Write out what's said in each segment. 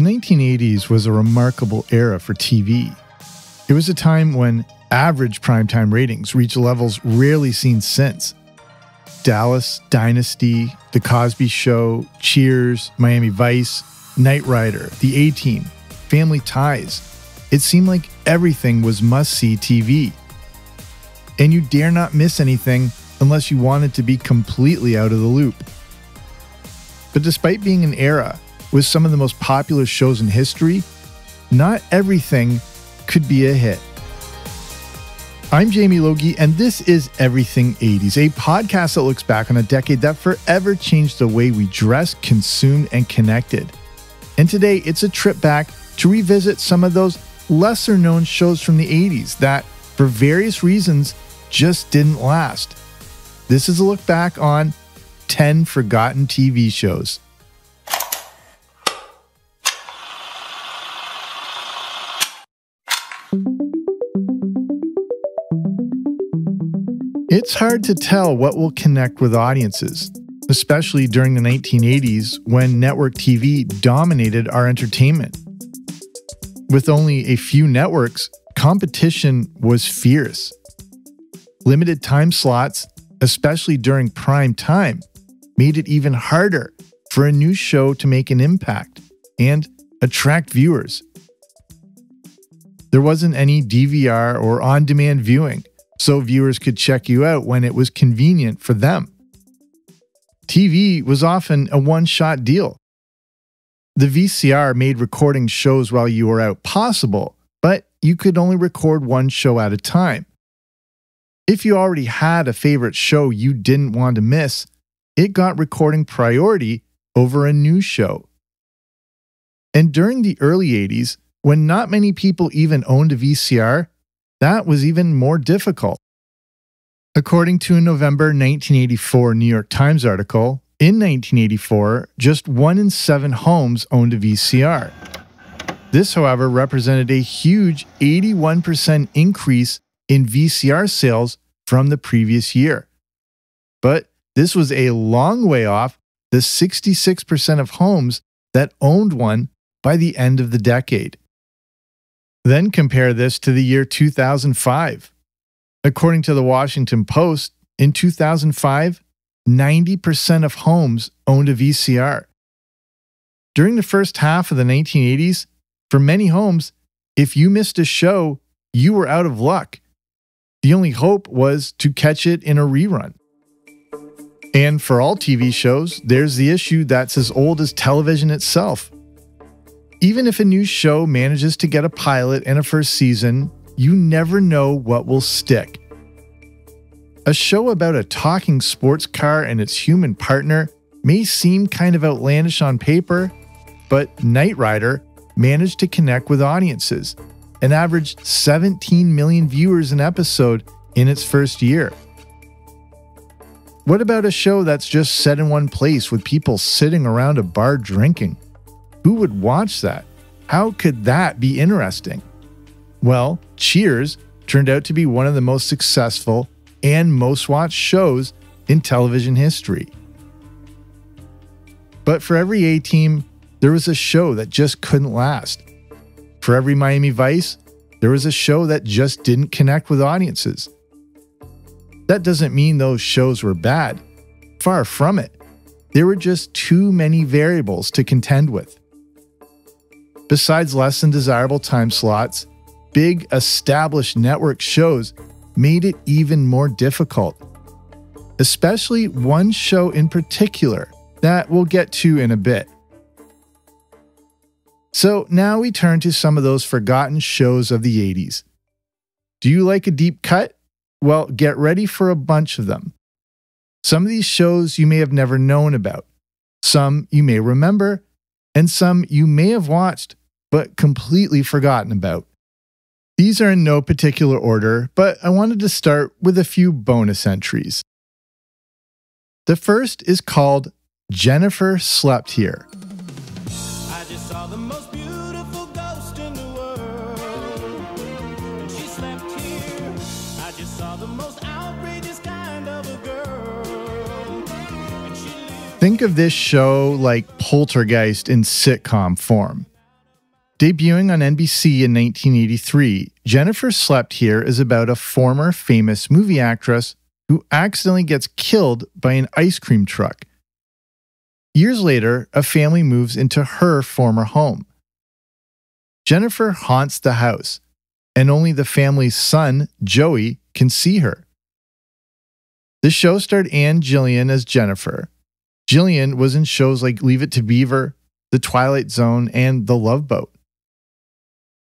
1980s was a remarkable era for TV. It was a time when average primetime ratings reached levels rarely seen since. Dallas, Dynasty, The Cosby Show, Cheers, Miami Vice, Knight Rider, The A-Team, Family Ties. It seemed like everything was must-see TV. And you dare not miss anything unless you wanted to be completely out of the loop. But despite being an era with some of the most popular shows in history, not everything could be a hit. I'm Jamie Logie, and this is Everything 80s, a podcast that looks back on a decade that forever changed the way we dressed, consumed, and connected. And today, it's a trip back to revisit some of those lesser-known shows from the 80s that, for various reasons, just didn't last. This is a look back on 10 forgotten TV shows. It's hard to tell what will connect with audiences, especially during the 1980s when network TV dominated our entertainment. With only a few networks, competition was fierce. Limited time slots, especially during prime time, made it even harder for a new show to make an impact and attract viewers. There wasn't any DVR or on-demand viewing, so viewers could check you out when it was convenient for them. TV was often a one-shot deal. The VCR made recording shows while you were out possible, but you could only record one show at a time. If you already had a favorite show you didn't want to miss, it got recording priority over a new show. And during the early 80s, when not many people even owned a VCR, that was even more difficult. According to a November 1984 New York Times article, in 1984, just 1 in 7 homes owned a VCR. This, however, represented a huge 81% increase in VCR sales from the previous year. But this was a long way off the 66% of homes that owned one by the end of the decade. Then compare this to the year 2005. According to the Washington Post, in 2005, 90% of homes owned a VCR. During the first half of the 1980s, for many homes, if you missed a show, you were out of luck. The only hope was to catch it in a rerun. And for all TV shows, there's the issue that's as old as television itself. Even if a new show manages to get a pilot and a first season, you never know what will stick. A show about a talking sports car and its human partner may seem kind of outlandish on paper, but Knight Rider managed to connect with audiences and averaged 17 million viewers an episode in its first year. What about a show that's just set in one place with people sitting around a bar drinking? Who would watch that? How could that be interesting? Well, Cheers turned out to be one of the most successful and most watched shows in television history. But for every A-Team, there was a show that just couldn't last. For every Miami Vice, there was a show that just didn't connect with audiences. That doesn't mean those shows were bad. Far from it. There were just too many variables to contend with. Besides less than desirable time slots, big established network shows made it even more difficult. Especially one show in particular that we'll get to in a bit. So now we turn to some of those forgotten shows of the 80s. Do you like a deep cut? Well, get ready for a bunch of them. Some of these shows you may have never known about. Some you may remember, and some you may have watched but completely forgotten about. These are in no particular order, but I wanted to start with a few bonus entries. The first is called Jennifer Slept Here. I just saw the most beautiful ghost in the world, and she slept here. I just saw the most outrageous kind of a girl, and she lived. Think of this show like Poltergeist in sitcom form. Debuting on NBC in 1983, Jennifer Slept Here is about a former famous movie actress who accidentally gets killed by an ice cream truck. Years later, a family moves into her former home. Jennifer haunts the house, and only the family's son, Joey, can see her. The show starred Anne Gillian as Jennifer. Gillian was in shows like Leave It to Beaver, The Twilight Zone, and The Love Boat.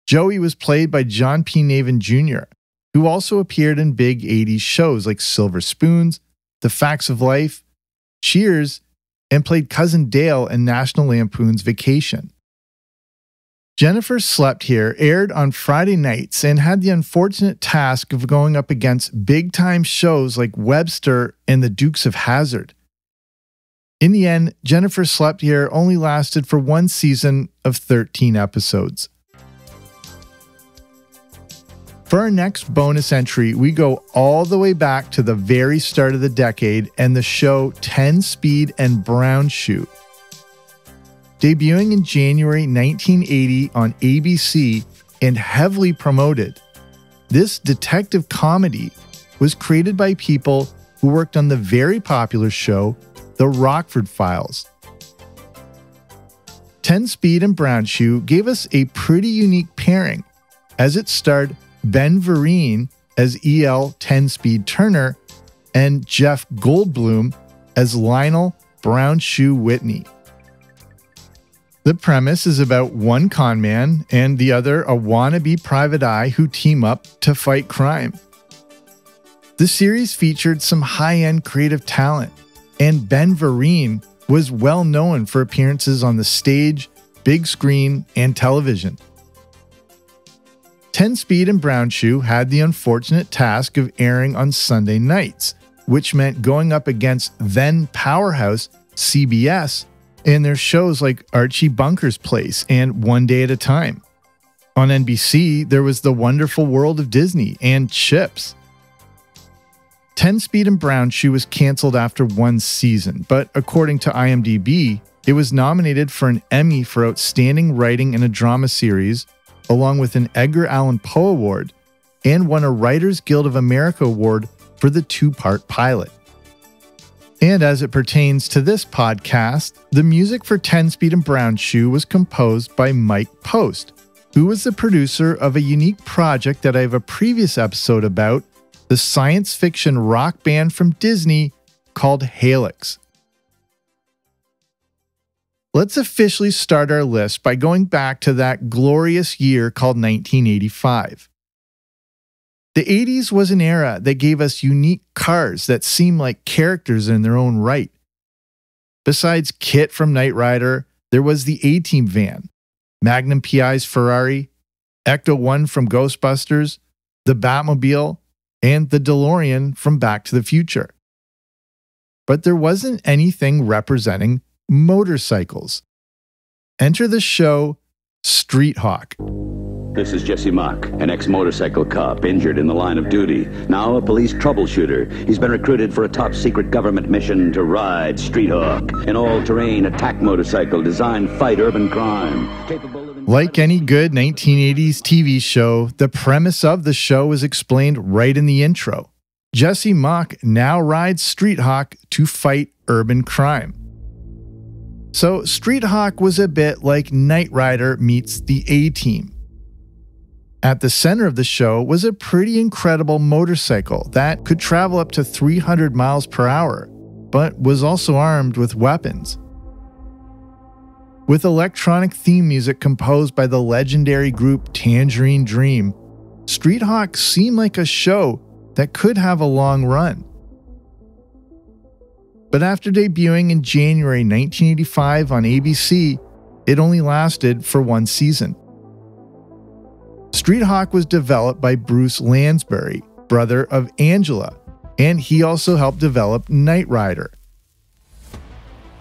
Joey was played by John P. Navin Jr., who also appeared in big 80s shows like Silver Spoons, The Facts of Life, Cheers, and played Cousin Dale in National Lampoon's Vacation. Jennifer Slept Here aired on Friday nights and had the unfortunate task of going up against big-time shows like Webster and the Dukes of Hazzard. In the end, Jennifer Slept Here only lasted for one season of 13 episodes. For our next bonus entry, we go all the way back to the very start of the decade and the show 10 Speed and Brown Shoe. Debuting in January 1980 on ABC and heavily promoted, this detective comedy was created by people who worked on the very popular show The Rockford Files. 10 Speed and Brown Shoe gave us a pretty unique pairing, as it starred Ben Vereen as E.L. 10-Speed Turner and Jeff Goldblum as Lionel Brown Shoe Whitney. The premise is about one con man and the other a wannabe private eye who team up to fight crime. The series featured some high-end creative talent, and Ben Vereen was well known for appearances on the stage, big screen, and television. 10 Speed and Brown Shoe had the unfortunate task of airing on Sunday nights, which meant going up against then powerhouse CBS in their shows like Archie Bunker's Place and One Day at a Time. On NBC, there was The Wonderful World of Disney and Chips. 10 Speed and Brown Shoe was canceled after one season, but according to IMDb, it was nominated for an Emmy for Outstanding Writing in a Drama Series, along with an Edgar Allan Poe Award, and won a Writers Guild of America Award for the two-part pilot. And as it pertains to this podcast, the music for 10 Speed and Brown Shoe was composed by Mike Post, who was the producer of a unique project that I have a previous episode about, the science fiction rock band from Disney called Helix. Let's officially start our list by going back to that glorious year called 1985. The 80s was an era that gave us unique cars that seemed like characters in their own right. Besides Kit from Knight Rider, there was the A-Team van, Magnum PI's Ferrari, Ecto-1 from Ghostbusters, the Batmobile, and the DeLorean from Back to the Future. But there wasn't anything representing motorcycles. Enter the show Street Hawk. This is Jesse Mock, an ex-motorcycle cop injured in the line of duty. Now a police troubleshooter. He's been recruited for a top-secret government mission to ride Street Hawk, an all-terrain attack motorcycle designed to fight urban crime. Capable of... Like any good 1980s TV show, the premise of the show is explained right in the intro. Jesse Mock now rides Street Hawk to fight urban crime. So Street Hawk was a bit like Knight Rider meets the A-Team. At the center of the show was a pretty incredible motorcycle that could travel up to 300 miles per hour, but was also armed with weapons. With electronic theme music composed by the legendary group Tangerine Dream, Street Hawk seemed like a show that could have a long run. But after debuting in January 1985 on ABC, it only lasted for one season. Street Hawk was developed by Bruce Lansbury, brother of Angela, and he also helped develop Knight Rider.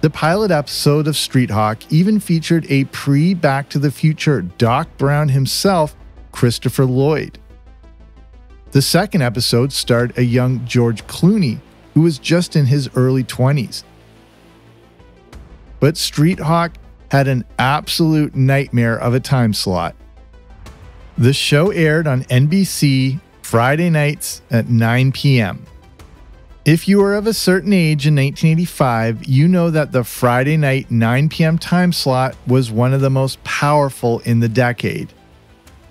The pilot episode of Street Hawk even featured a pre-Back to the Future Doc Brown himself, Christopher Lloyd. The second episode starred a young George Clooney, who was just in his early 20s. But Street Hawk had an absolute nightmare of a time slot. The show aired on NBC Friday nights at 9 p.m. If you were of a certain age in 1985, you know that the Friday night 9 p.m. time slot was one of the most powerful in the decade.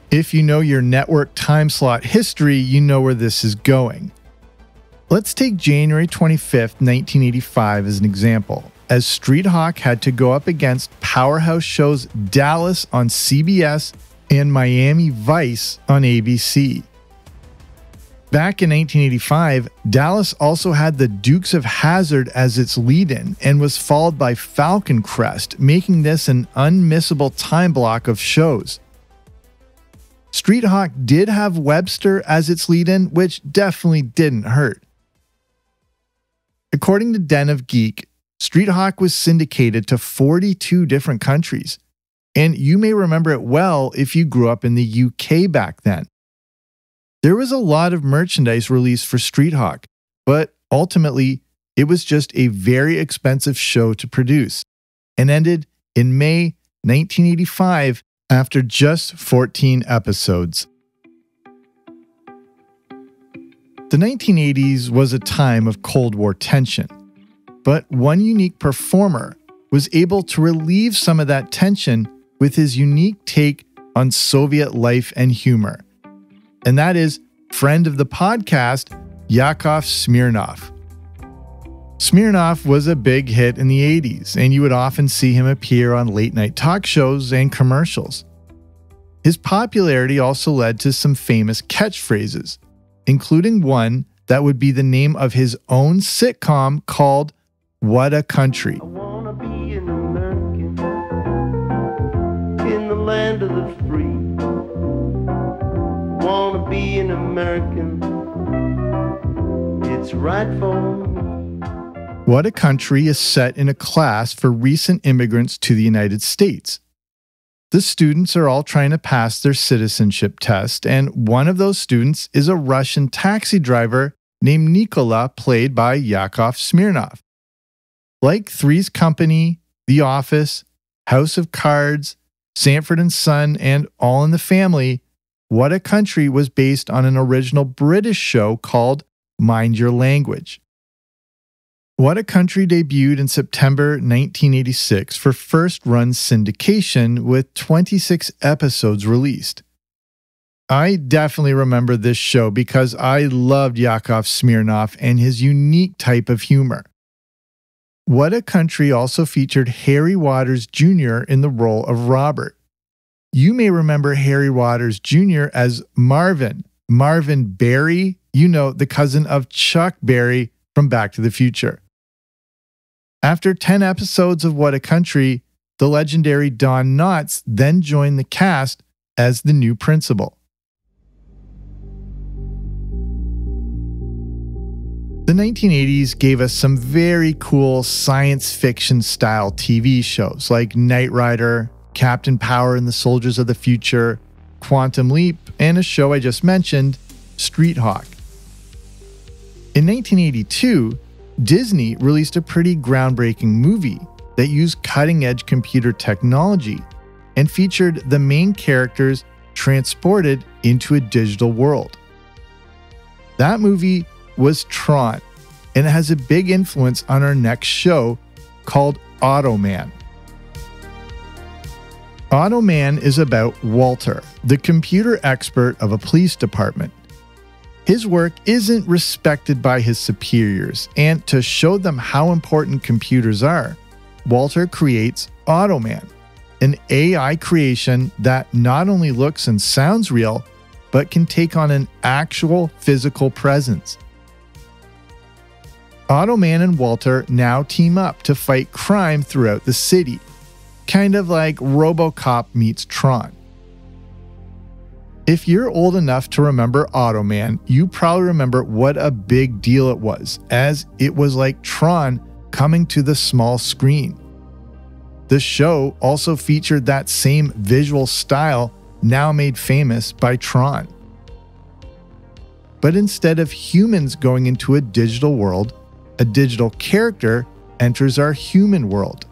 If you know your network time slot history, you know where this is going. Let's take January 25th, 1985 as an example, as Street Hawk had to go up against powerhouse shows Dallas on CBS and Miami Vice on ABC. Back in 1985, Dallas also had the Dukes of Hazzard as its lead-in and was followed by Falcon Crest, making this an unmissable time block of shows. Street Hawk did have Webster as its lead-in, which definitely didn't hurt. According to Den of Geek, Street Hawk was syndicated to 42 different countries, and you may remember it well if you grew up in the UK back then. There was a lot of merchandise released for Street Hawk, but ultimately, it was just a very expensive show to produce, and ended in May 1985 after just 14 episodes. The 1980s was a time of Cold War tension, but one unique performer was able to relieve some of that tension with his unique take on Soviet life and humor. And that is friend of the podcast, Yakov Smirnoff. Smirnoff was a big hit in the 80s, and you would often see him appear on late-night talk shows and commercials. His popularity also led to some famous catchphrases, including one that would be the name of his own sitcom called What a Country. I wanna be an American in the land of the free. Wanna be an American, it's right for me. What a Country is set in a class for recent immigrants to the United States. The students are all trying to pass their citizenship test, and one of those students is a Russian taxi driver named Nikola, played by Yakov Smirnoff. Like Three's Company, The Office, House of Cards, Sanford & Son, and All in the Family, What a Country was based on an original British show called Mind Your Language. What a Country debuted in September 1986 for first-run syndication with 26 episodes released. I definitely remember this show because I loved Yakov Smirnoff and his unique type of humor. What a Country also featured Harry Waters Jr. in the role of Robert. You may remember Harry Waters Jr. as Marvin Berry, the cousin of Chuck Berry from Back to the Future. After 10 episodes of What a Country, the legendary Don Knotts then joined the cast as the new principal. The 1980s gave us some very cool science fiction style TV shows like Knight Rider, Captain Power and the Soldiers of the Future, Quantum Leap, and a show I just mentioned, Street Hawk. In 1982, Disney released a pretty groundbreaking movie that used cutting-edge computer technology and featured the main characters transported into a digital world. That movie was Tron, and it has a big influence on our next show called Automan. Automan is about Walter, the computer expert of a police department. His work isn't respected by his superiors, and to show them how important computers are, Walter creates Automan, an AI creation that not only looks and sounds real, but can take on an actual physical presence. Automan and Walter now team up to fight crime throughout the city, kind of like RoboCop meets Tron. If you're old enough to remember Automan, you probably remember what a big deal it was, as it was like Tron coming to the small screen. The show also featured that same visual style now made famous by Tron. But instead of humans going into a digital world, a digital character enters our human world.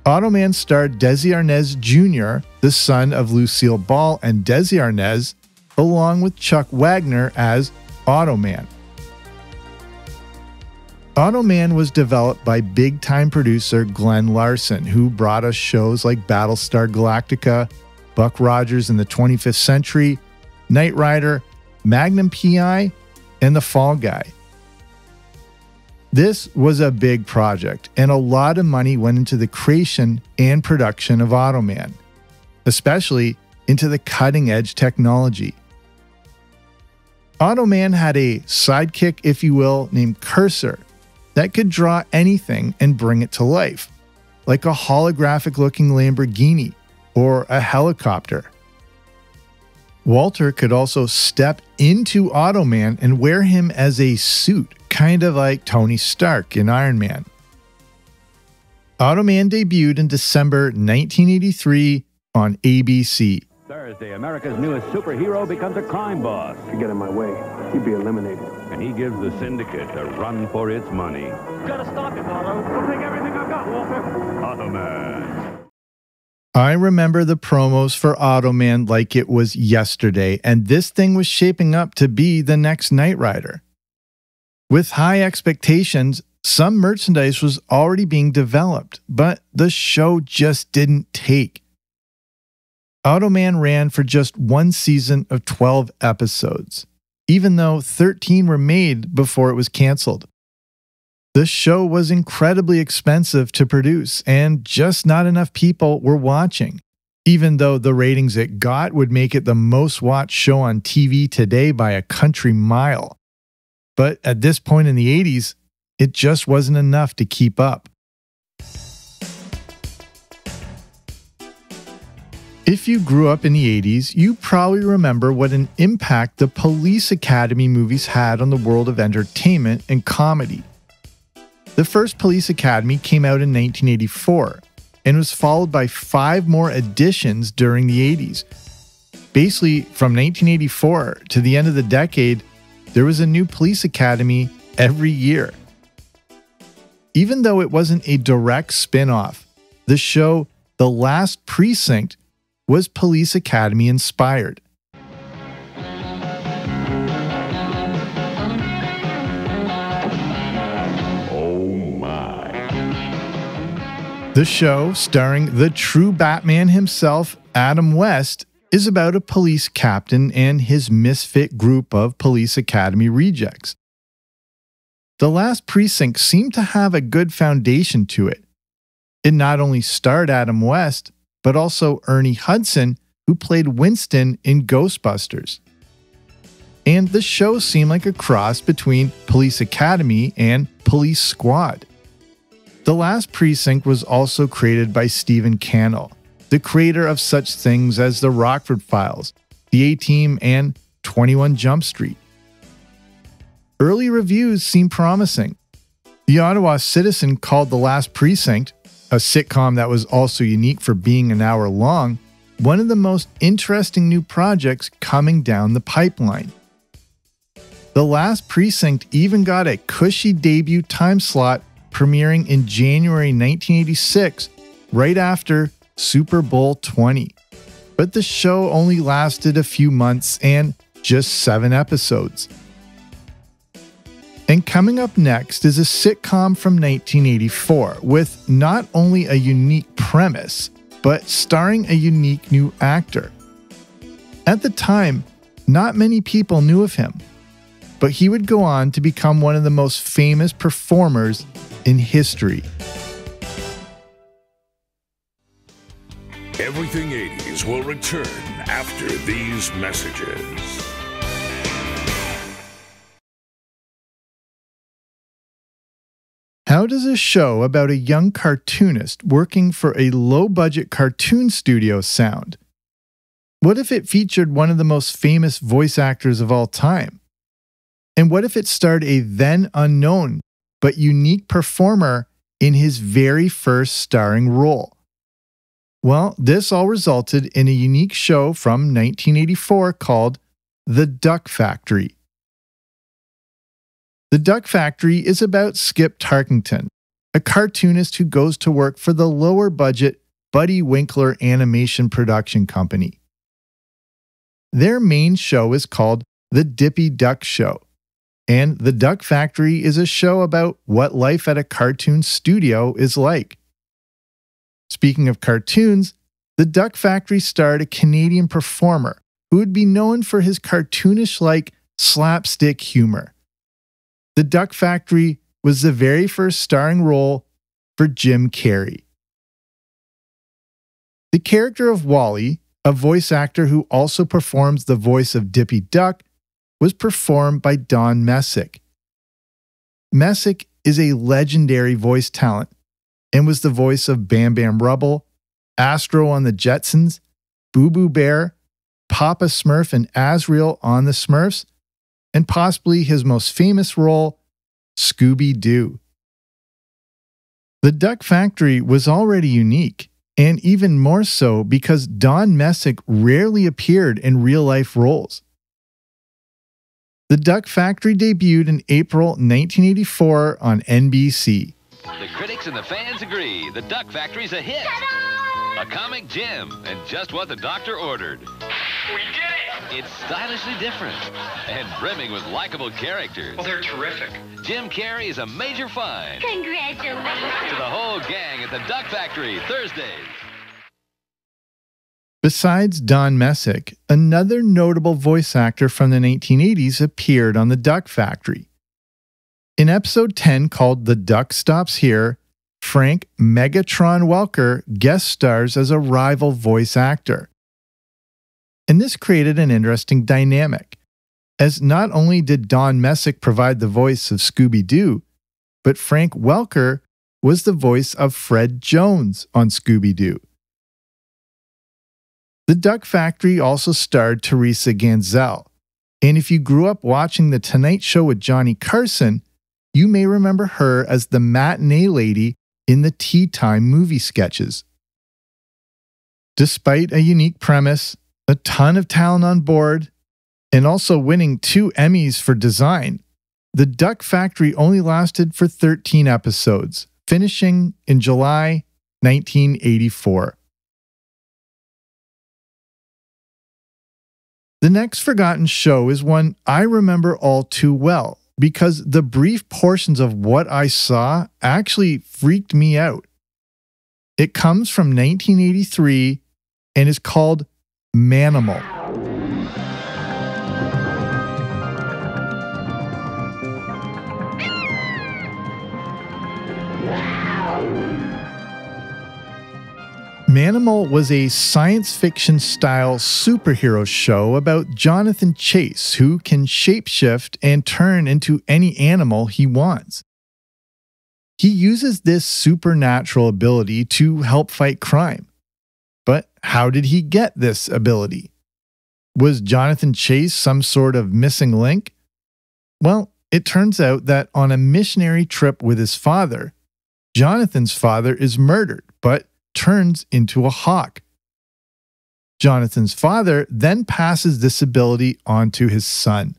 Automan starred Desi Arnaz Jr., the son of Lucille Ball and Desi Arnaz, along with Chuck Wagner as Automan. Automan was developed by big-time producer Glenn Larson, who brought us shows like Battlestar Galactica, Buck Rogers in the 25th Century, Knight Rider, Magnum P.I., and The Fall Guy. This was a big project, and a lot of money went into the creation and production of Automan, especially into the cutting-edge technology. Automan had a sidekick, if you will, named Cursor, that could draw anything and bring it to life, like a holographic-looking Lamborghini or a helicopter. Walter could also step into Automan and wear him as a suit, kind of like Tony Stark in Iron Man. Automan debuted in December 1983 on ABC. Thursday, America's newest superhero becomes a crime boss. If you get in my way, you'd be eliminated. And he gives the syndicate a run for its money. Gotta stop him, Otto. We'll take everything I've got, Walter. Automan. I remember the promos for Automan like it was yesterday, and this thing was shaping up to be the next Knight Rider. With high expectations, some merchandise was already being developed, but the show just didn't take. Automan ran for just one season of 12 episodes, even though 13 were made before it was canceled. The show was incredibly expensive to produce, and just not enough people were watching, even though the ratings it got would make it the most watched show on TV today by a country mile. But at this point in the 80s, it just wasn't enough to keep up. If you grew up in the 80s, you probably remember what an impact the Police Academy movies had on the world of entertainment and comedy. The first Police Academy came out in 1984 and was followed by 5 more editions during the 80s. Basically, from 1984 to the end of the decade, there was a new Police Academy every year. Even though it wasn't a direct spin-off, the show The Last Precinct was Police Academy inspired. The show, starring the true Batman himself, Adam West, is about a police captain and his misfit group of Police Academy rejects. The Last Precinct seemed to have a good foundation to it. It not only starred Adam West, but also Ernie Hudson, who played Winston in Ghostbusters. And the show seemed like a cross between Police Academy and Police Squad. The Last Precinct was also created by Stephen Cannell, the creator of such things as The Rockford Files, The A-Team, and 21 Jump Street. Early reviews seemed promising. The Ottawa Citizen called The Last Precinct, a sitcom that was also unique for being an hour long, one of the most interesting new projects coming down the pipeline. The Last Precinct even got a cushy debut time slot premiering in January 1986, right after Super Bowl 20. But the show only lasted a few months and just 7 episodes. And coming up next is a sitcom from 1984 with not only a unique premise, but starring a unique new actor. At the time, not many people knew of him, but he would go on to become one of the most famous performers in history. Everything 80s will return after these messages. How does a show about a young cartoonist working for a low-budget cartoon studio sound? What if it featured one of the most famous voice actors of all time? And what if it starred a then unknown but unique performer in his very first starring role? Well, this all resulted in a unique show from 1984 called The Duck Factory. The Duck Factory is about Skip Tarkington, a cartoonist who goes to work for the lower budget Buddy Winkler Animation Production Company. Their main show is called The Dippy Duck Show, and The Duck Factory is a show about what life at a cartoon studio is like. Speaking of cartoons, The Duck Factory starred a Canadian performer who would be known for his cartoonish-like slapstick humor. The Duck Factory was the very first starring role for Jim Carrey. The character of Wally, a voice actor who also performs the voice of Dippy Duck, was performed by Don Messick. Messick is a legendary voice talent and was the voice of Bam Bam Rubble, Astro on the Jetsons, Boo Boo Bear, Papa Smurf and Azrael on the Smurfs, and possibly his most famous role, Scooby-Doo. The Duck Factory was already unique, and even more so because Don Messick rarely appeared in real-life roles. The Duck Factory debuted in April 1984 on NBC. The critics and the fans agree. The Duck Factory's a hit. A comic gem, and just what the doctor ordered. We did it! It's stylishly different and brimming with likable characters. Well, they're terrific. Jim Carrey is a major find. Congratulations. To the whole gang at the Duck Factory, Thursdays. Besides Don Messick, another notable voice actor from the 1980s appeared on The Duck Factory. In episode 10 called The Duck Stops Here, Frank Megatron Welker guest stars as a rival voice actor. And this created an interesting dynamic, as not only did Don Messick provide the voice of Scooby-Doo, but Frank Welker was the voice of Fred Jones on Scooby-Doo. The Duck Factory also starred Teresa Ganzel, and if you grew up watching The Tonight Show with Johnny Carson, you may remember her as the matinee lady in the Tea Time movie sketches. Despite a unique premise, a ton of talent on board, and also winning 2 Emmys for design, The Duck Factory only lasted for 13 episodes, finishing in July 1984. The next forgotten show is one I remember all too well, because the brief portions of what I saw actually freaked me out. It comes from 1983 and is called Manimal. Manimal was a science fiction style superhero show about Jonathan Chase, who can shapeshift and turn into any animal he wants. He uses this supernatural ability to help fight crime. But how did he get this ability? Was Jonathan Chase some sort of missing link? Well, it turns out that on a missionary trip with his father, Jonathan's father is murdered, but turns into a hawk. Jonathan's father then passes this ability on to his son.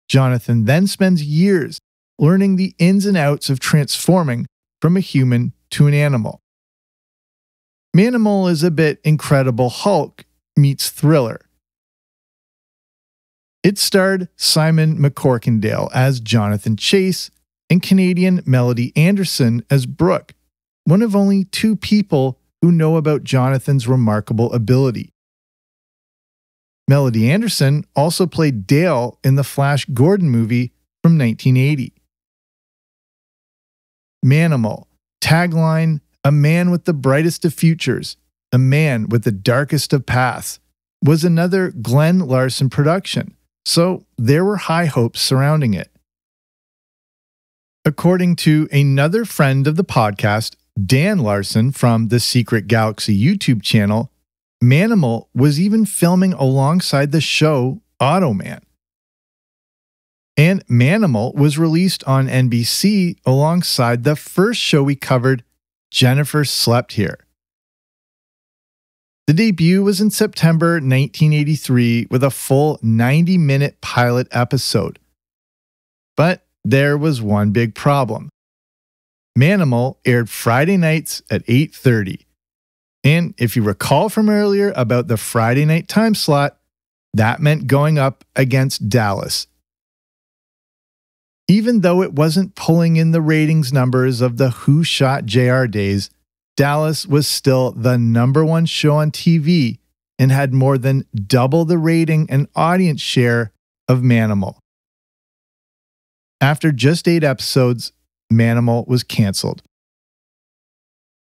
Jonathan then spends years learning the ins and outs of transforming from a human to an animal. Manimal is a bit Incredible Hulk meets Thriller. It starred Simon McCorkindale as Jonathan Chase and Canadian Melody Anderson as Brooke, one of only 2 people who know about Jonathan's remarkable ability. Melody Anderson also played Dale in the Flash Gordon movie from 1980. Manimal, tagline, "A man with the brightest of futures, a man with the darkest of paths," was another Glenn Larson production, so there were high hopes surrounding it. According to another friend of the podcast, Dan Larson from the Secret Galaxy YouTube channel, Manimal was even filming alongside the show Automan. And Manimal was released on NBC alongside the first show we covered, Jennifer Slept Here. The debut was in September 1983 with a full 90-minute pilot episode. But there was one big problem. Manimal aired Friday nights at 8:30. And if you recall from earlier about the Friday night time slot, that meant going up against Dallas. Even though it wasn't pulling in the ratings numbers of the Who Shot JR days, Dallas was still the #1 show on TV and had more than double the rating and audience share of Manimal. After just 8 episodes, Manimal was canceled.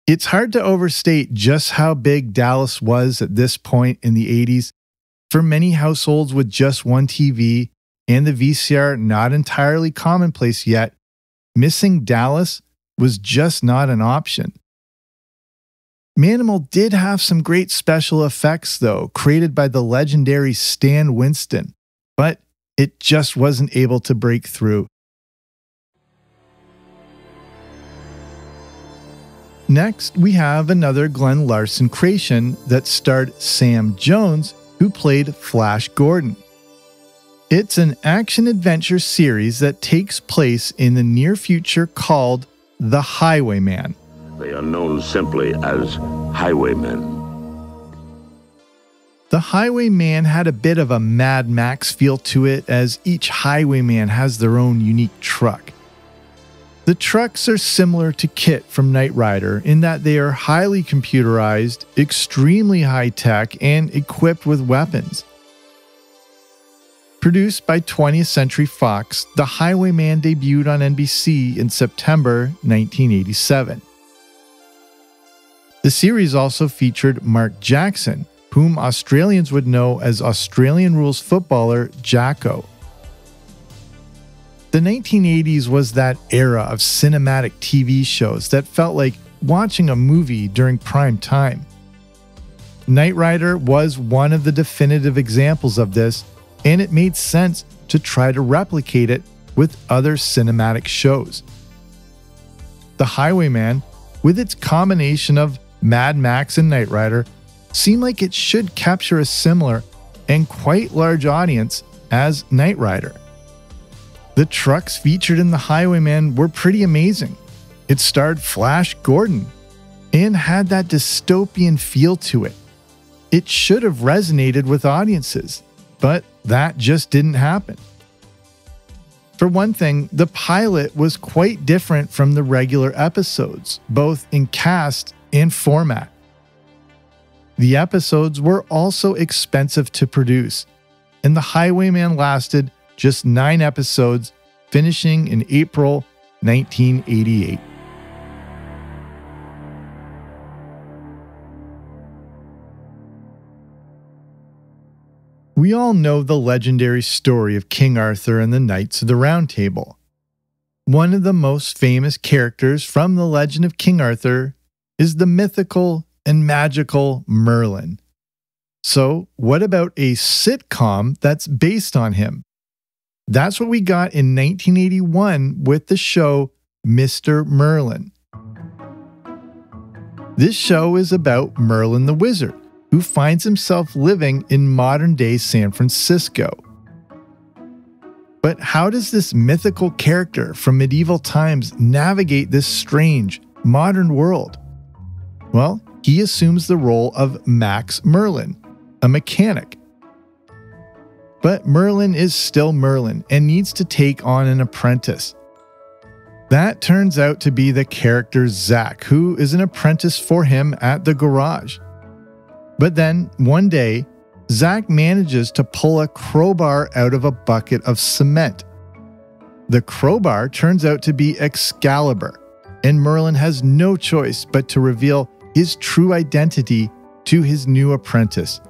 It's hard to overstate just how big Dallas was at this point in the 80s. For many households with just one TV and the VCR not entirely commonplace yet, missing Dallas was just not an option. Manimal did have some great special effects, though, created by the legendary Stan Winston, but it just wasn't able to break through. Next, we have another Glenn Larson creation that starred Sam Jones, who played Flash Gordon. It's an action-adventure series that takes place in the near future called The Highwayman. They are known simply as highwaymen. The Highwayman had a bit of a Mad Max feel to it, as each Highwayman has their own unique truck. The trucks are similar to Kit from Knight Rider in that they are highly computerized, extremely high-tech, and equipped with weapons. Produced by 20th Century Fox, The Highwayman debuted on NBC in September 1987. The series also featured Mark Jackson, whom Australians would know as Australian rules footballer Jacko. The 1980s was that era of cinematic TV shows that felt like watching a movie during prime time. Knight Rider was one of the definitive examples of this, and it made sense to try to replicate it with other cinematic shows. The Highwayman, with its combination of Mad Max and Knight Rider, seemed like it should capture a similar and quite large audience as Knight Rider. The trucks featured in The Highwayman were pretty amazing. It starred Flash Gordon and had that dystopian feel to it. It should have resonated with audiences, but that just didn't happen. For one thing, the pilot was quite different from the regular episodes, both in cast and format. The episodes were also expensive to produce, and The Highwayman lasted just 9 episodes, finishing in April 1988. We all know the legendary story of King Arthur and the Knights of the Round Table. One of the most famous characters from the legend of King Arthur is the mythical and magical Merlin. So, what about a sitcom that's based on him? That's what we got in 1981 with the show Mr. Merlin. This show is about Merlin the Wizard, who finds himself living in modern-day San Francisco. But how does this mythical character from medieval times navigate this strange, modern world? Well, he assumes the role of Max Merlin, a mechanic. But Merlin is still Merlin and needs to take on an apprentice. That turns out to be the character Zach, who is an apprentice for him at the garage. But then, one day, Zach manages to pull a crowbar out of a bucket of cement. The crowbar turns out to be Excalibur, and Merlin has no choice but to reveal his true identity to his new apprentice.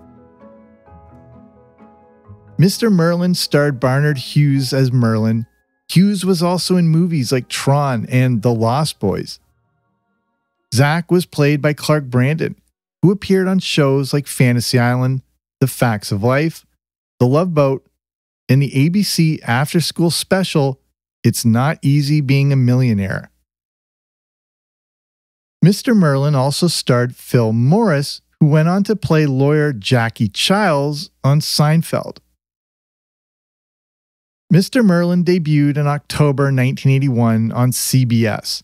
Mr. Merlin starred Barnard Hughes as Merlin. Hughes was also in movies like Tron and The Lost Boys. Zach was played by Clark Brandon, who appeared on shows like Fantasy Island, The Facts of Life, The Love Boat, and the ABC after-school special, It's Not Easy Being a Millionaire. Mr. Merlin also starred Phil Morris, who went on to play lawyer Jackie Childs on Seinfeld. Mr. Merlin debuted in October 1981 on CBS.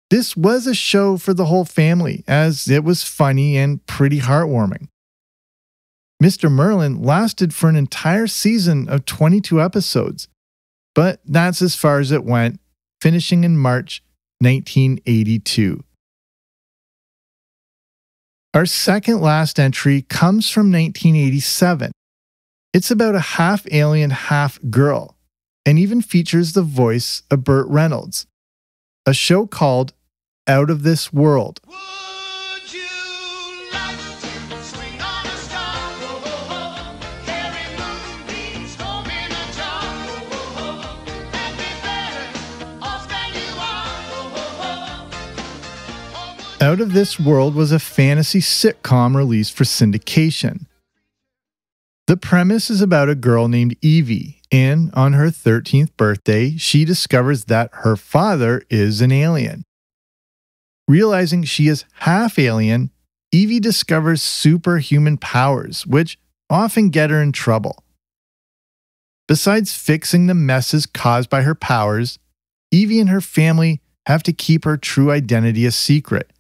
This was a show for the whole family, as it was funny and pretty heartwarming. Mr. Merlin lasted for an entire season of 22 episodes, but that's as far as it went, finishing in March 1982. Our second last entry comes from 1987. It's about a half alien, half girl, and even features the voice of Burt Reynolds. A show called Out of This World. Would you like to swing on a star? Oh, oh, oh. Carry moonbeams home in a jar. Oh, oh, oh. And be better off than you are. Oh, oh, oh. Out of This World was a fantasy sitcom released for syndication. The premise is about a girl named Evie, and on her 13th birthday, she discovers that her father is an alien. Realizing she is half alien, Evie discovers superhuman powers, which often get her in trouble. Besides fixing the messes caused by her powers, Evie and her family have to keep her true identity a secret.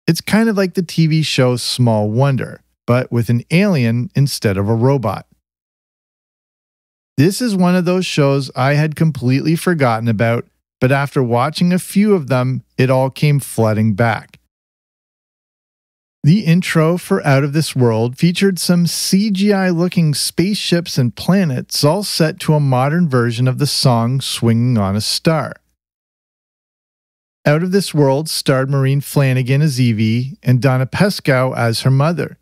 It's kind of like the TV show Small Wonder, but with an alien instead of a robot. This is one of those shows I had completely forgotten about, but after watching a few of them, it all came flooding back. The intro for Out of This World featured some CGI-looking spaceships and planets all set to a modern version of the song Swinging on a Star. Out of This World starred Maureen Flanagan as Evie and Donna Pescow as her mother.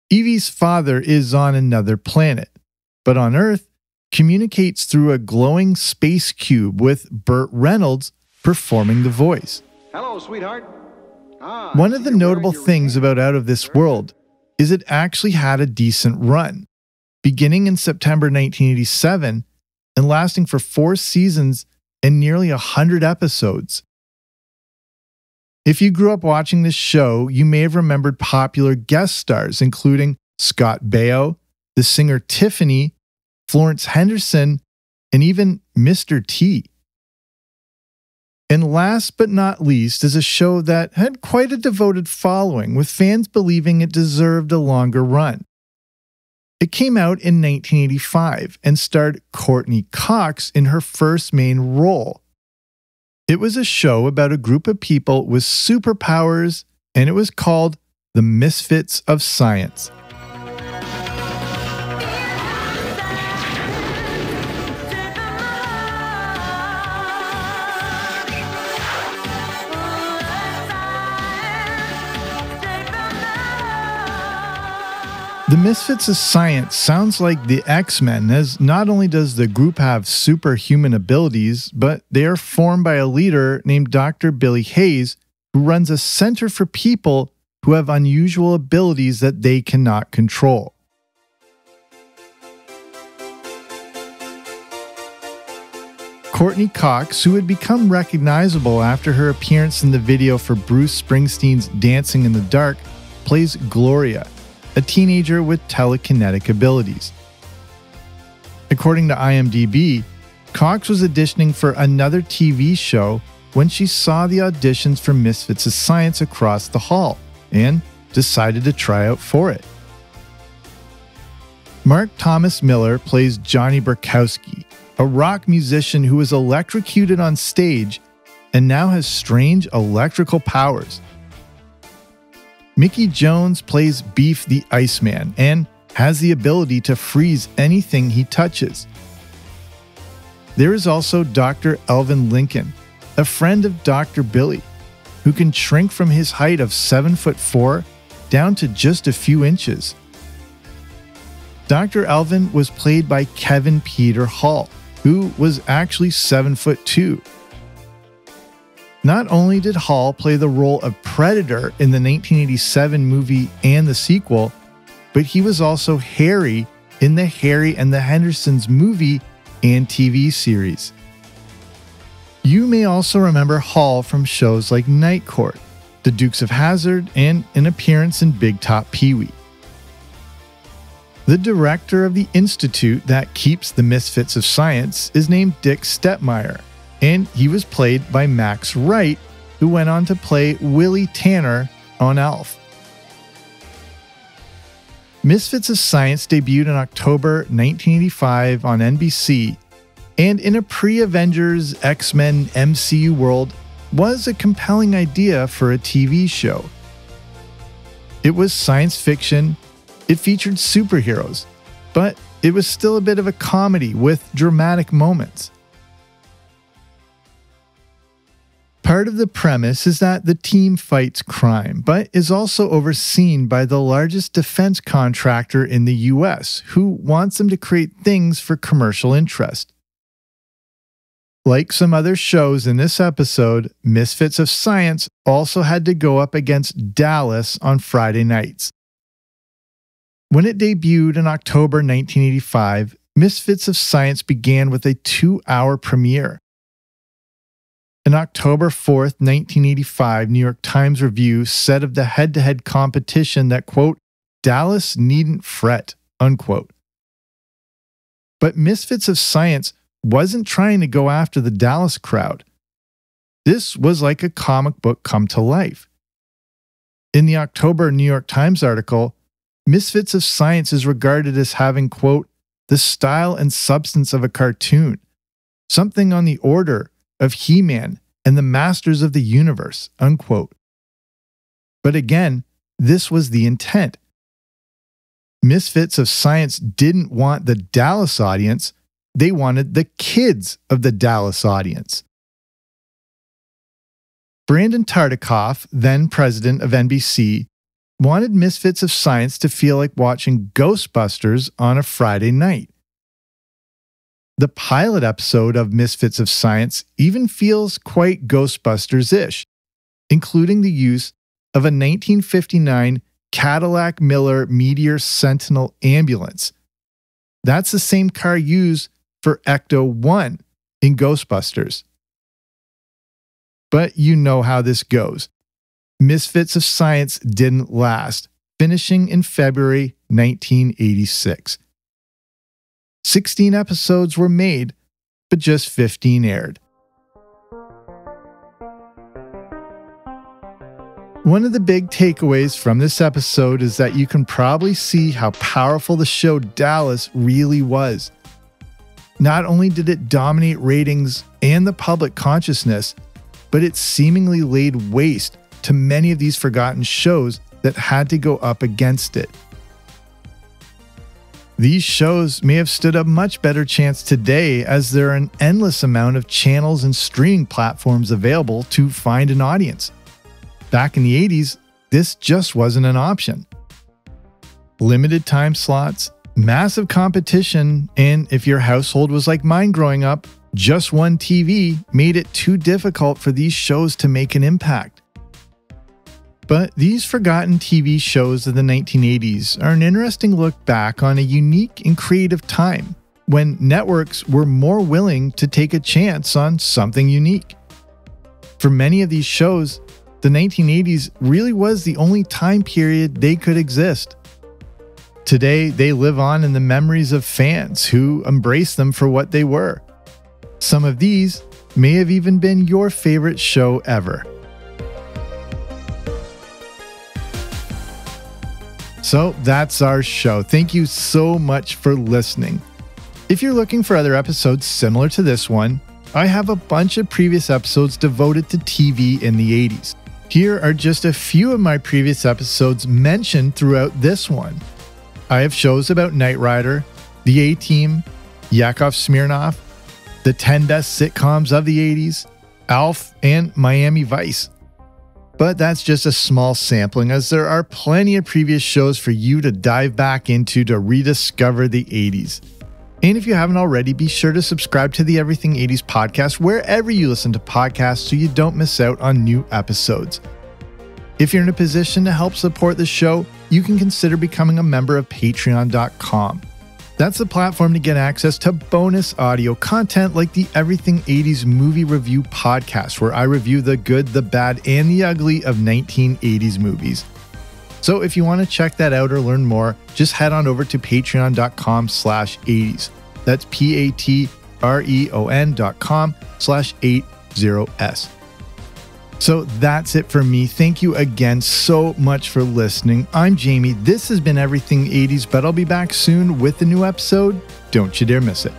Evie's father is on another planet, but on Earth, communicates through a glowing space cube with Burt Reynolds performing the voice. Hello, sweetheart. One of the notable things about Out of This World is it actually had a decent run, beginning in September 1987 and lasting for 4 seasons and nearly 100 episodes. If you grew up watching this show, you may have remembered popular guest stars including Scott Baio, the singer Tiffany, Florence Henderson, and even Mr. T. And last but not least is a show that had quite a devoted following, with fans believing it deserved a longer run. It came out in 1985 and starred Courtney Cox in her first main role. It was a show about a group of people with superpowers, and it was called The Misfits of Science. The Misfits of Science sounds like the X-Men, as not only does the group have superhuman abilities, but they are formed by a leader named Dr. Billy Hayes, who runs a center for people who have unusual abilities that they cannot control. Courtney Cox, who had become recognizable after her appearance in the video for Bruce Springsteen's Dancing in the Dark, plays Gloria, a teenager with telekinetic abilities. According to IMDb, Cox was auditioning for another TV show when she saw the auditions for Misfits of Science across the hall and decided to try out for it. Mark Thomas Miller plays Johnny Burkowski, a rock musician who was electrocuted on stage and now has strange electrical powers. Mickey Jones plays Beef the Iceman and has the ability to freeze anything he touches. There is also Dr. Elvin Lincoln, a friend of Dr. Billy, who can shrink from his height of 7'4" down to just a few inches. Dr. Elvin was played by Kevin Peter Hall, who was actually 7'2". Not only did Hall play the role of Predator in the 1987 movie and the sequel, but he was also Harry in the Harry and the Hendersons movie and TV series. You may also remember Hall from shows like Night Court, The Dukes of Hazzard, and an appearance in Big Top Pee-wee. The director of the institute that keeps the Misfits of Science is named Dick Stettmeyer, and he was played by Max Wright, who went on to play Willie Tanner on Alf. Misfits of Science debuted in October 1985 on NBC, and in a pre-Avengers X-Men MCU world, was a compelling idea for a TV show. It was science fiction, it featured superheroes, but it was still a bit of a comedy with dramatic moments. Part of the premise is that the team fights crime, but is also overseen by the largest defense contractor in the US, who wants them to create things for commercial interest. Like some other shows in this episode, Misfits of Science also had to go up against Dallas on Friday nights. When it debuted in October 1985, Misfits of Science began with a 2-hour premiere. An October 4th, 1985 New York Times review said of the head-to-head competition that, quote, Dallas needn't fret, unquote. But Misfits of Science wasn't trying to go after the Dallas crowd. This was like a comic book come to life. In the October New York Times article, Misfits of Science is regarded as having, quote, the style and substance of a cartoon, something on the order of He-Man and the Masters of the Universe, unquote. But again, this was the intent. Misfits of Science didn't want the Dallas audience, they wanted the kids of the Dallas audience. Brandon Tartikoff, then president of NBC, wanted Misfits of Science to feel like watching Ghostbusters on a Friday night. The pilot episode of Misfits of Science even feels quite Ghostbusters-ish, including the use of a 1959 Cadillac Miller Meteor Sentinel ambulance. That's the same car used for Ecto-1 in Ghostbusters. But you know how this goes. Misfits of Science didn't last, finishing in February 1986. 16 episodes were made, but just 15 aired. One of the big takeaways from this episode is that you can probably see how powerful the show Dallas really was. Not only did it dominate ratings and the public consciousness, but it seemingly laid waste to many of these forgotten shows that had to go up against it. These shows may have stood a much better chance today, as there are an endless amount of channels and streaming platforms available to find an audience. Back in the 80s, this just wasn't an option. Limited time slots, massive competition, and if your household was like mine growing up, just one TV made it too difficult for these shows to make an impact. But these forgotten TV shows of the 1980s are an interesting look back on a unique and creative time when networks were more willing to take a chance on something unique. For many of these shows, the 1980s really was the only time period they could exist. Today, they live on in the memories of fans who embrace them for what they were. Some of these may have even been your favorite show ever. So that's our show. Thank you so much for listening. If you're looking for other episodes similar to this one, I have a bunch of previous episodes devoted to TV in the 80s. Here are just a few of my previous episodes mentioned throughout this one. I have shows about Knight Rider, The A-Team, Yakov Smirnoff, the 10 best sitcoms of the 80s, Alf, and Miami Vice. But that's just a small sampling, as there are plenty of previous shows for you to dive back into to rediscover the 80s. And if you haven't already, be sure to subscribe to the Everything 80s podcast wherever you listen to podcasts so you don't miss out on new episodes. If you're in a position to help support the show, you can consider becoming a member of patreon.com. That's the platform to get access to bonus audio content like the Everything 80s movie review podcast, where I review the good, the bad, and the ugly of 1980s movies. So if you want to check that out or learn more, just head on over to patreon.com/80s. That's reon.com/80s. So that's it for me. Thank you again so much for listening. I'm Jamie. This has been Everything 80s, but I'll be back soon with a new episode. Don't you dare miss it.